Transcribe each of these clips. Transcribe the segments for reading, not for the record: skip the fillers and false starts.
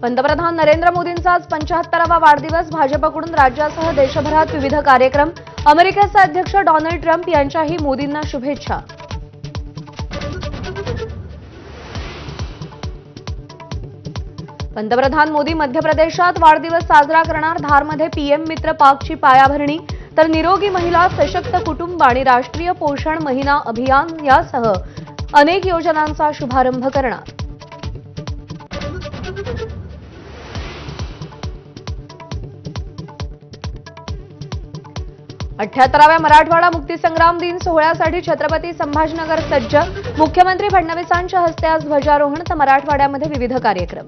पंतप्रधान नरेंद्र मोदींचा आज 75वा वाढदिवस. भाजपकडून राज्यासह देशभरात विविध कार्यक्रम. अमेरिकेचे अध्यक्ष डोनाल्ड ट्रम्प यांच्याही मोदींना शुभेच्छा. पंतप्रधान मोदी मध्य प्रदेशात वाढदिवस साजरा करणार. धारमध्ये पीएम मित्र पार्कची पायाभरणी, तर निरोगी महिला, सशक्त कुटुंब आणि राष्ट्रीय पोषण महिना अभियान यासह अनेक योजनांचा शुभारंभ करणार. अठ्ठ्याहत्तराव्या मराठवाडा मुक्तीसंग्राम दिन सोहळ्यासाठी छत्रपती संभाजीनगर सज्ज. मुख्यमंत्री फडणवीसांच्या हस्ते आज ध्वजारोहण, तर मराठवाड्यामध्ये विविध कार्यक्रम.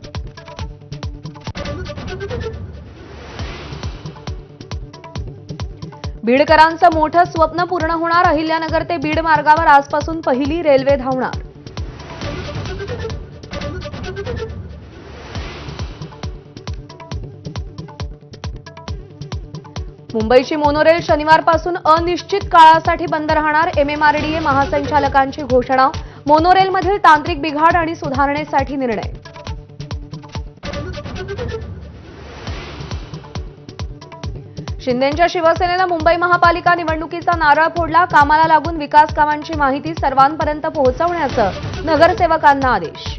बीडकरांचं मोठं स्वप्न पूर्ण होणार. अहिल्यानगर ते बीड मार्गावर आजपासून पहिली रेल्वे धावणार. मुंबईची मोनोरेल शनिवारपासून अनिश्चित काळासाठी बंद राहणार. एमएमआरडीए महासंचालकांची घोषणा. मोनोरेलमधील तांत्रिक बिघाड आणि सुधारणेसाठी निर्णय. शिंदेंच्या शिवसेनेनं मुंबई महापालिका निवडणुकीचा नारळ फोडला. कामाला लागून विकास कामांची माहिती सर्वांपर्यंत पोहोचवण्याचं नगरसेवकांना आदेश.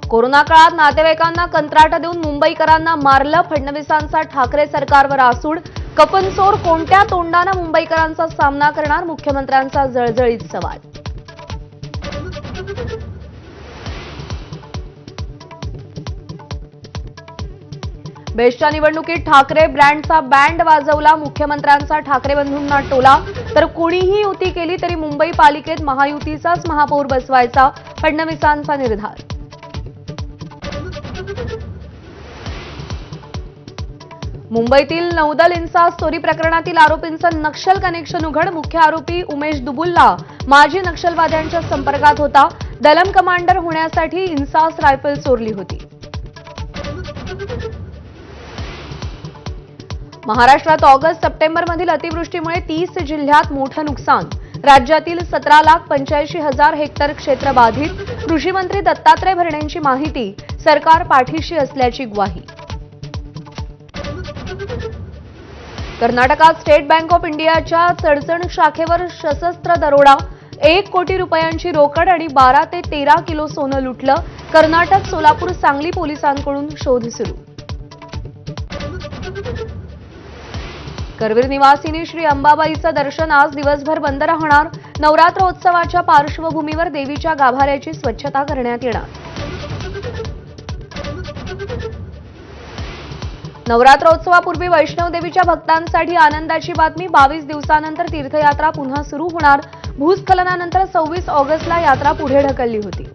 कोरोना काळात नातेवाईकांना कंत्राट देऊन मुंबईकरांना मारलं. फडणवीसांचा ठाकरे सरकारवर आसूड. कपनचोर कोणत्या तोंडानं मुंबईकरांचा सामना करणार? मुख्यमंत्र्यांचा जळजळीत सवाल. बेस्टच्या निवडणुकीत ठाकरे ब्रँडचा बँड वाजवला. मुख्यमंत्र्यांचा ठाकरे बंधूंना टोला. तर कोणीही युती केली तरी मुंबई पालिकेत महायुतीचाच महापौर बसवायचा, फडणवीसांचा निर्धार. मुंबईतील नौदल इन्सास चोरी प्रकरणातील आरोपींचं नक्षल कनेक्शन उघड. मुख्य आरोपी उमेश दुबुल्ला माजी नक्षलवाद्यांच्या संपर्कात होता. दलम कमांडर होण्यासाठी इन्सास रायफल चोरली होती. महाराष्ट्रात ऑगस्ट सप्टेंबरमधील अतिवृष्टीमुळे 30 जिल्ह्यात मोठं नुकसान. राज्यातील 17,85,000 हेक्टर क्षेत्र बाधित. कृषी मंत्री दत्तात्रय भरणेंची माहिती. सरकार पाठीशी असल्याची ग्वाही. कर्नाटकात स्टेट बँक ऑफ इंडियाच्या चडचण शाखेवर सशस्त्र दरोडा. 1 कोटी रुपयांची रोकड आणि 12 ते 13 किलो सोनं लुटलं. कर्नाटक, सोलापूर, सांगली पोलिसांकडून शोध सुरू. करवीर निवासिनी श्री अंबाबाईचं दर्शन आज दिवसभर बंद राहणार. नवरात्रोत्सवाच्या पार्श्वभूमीवर देवीच्या गाभाऱ्याची स्वच्छता करण्यात येणार. नवरात्रोत्सवापूर्वी वैष्णवदेवीच्या भक्तांसाठी आनंदाची बातमी. 22 दिवसानंतर तीर्थयात्रा पुन्हा सुरू होणार. भूस्खलनानंतर 26 ऑगस्टला यात्रा पुढे ढकलली होती.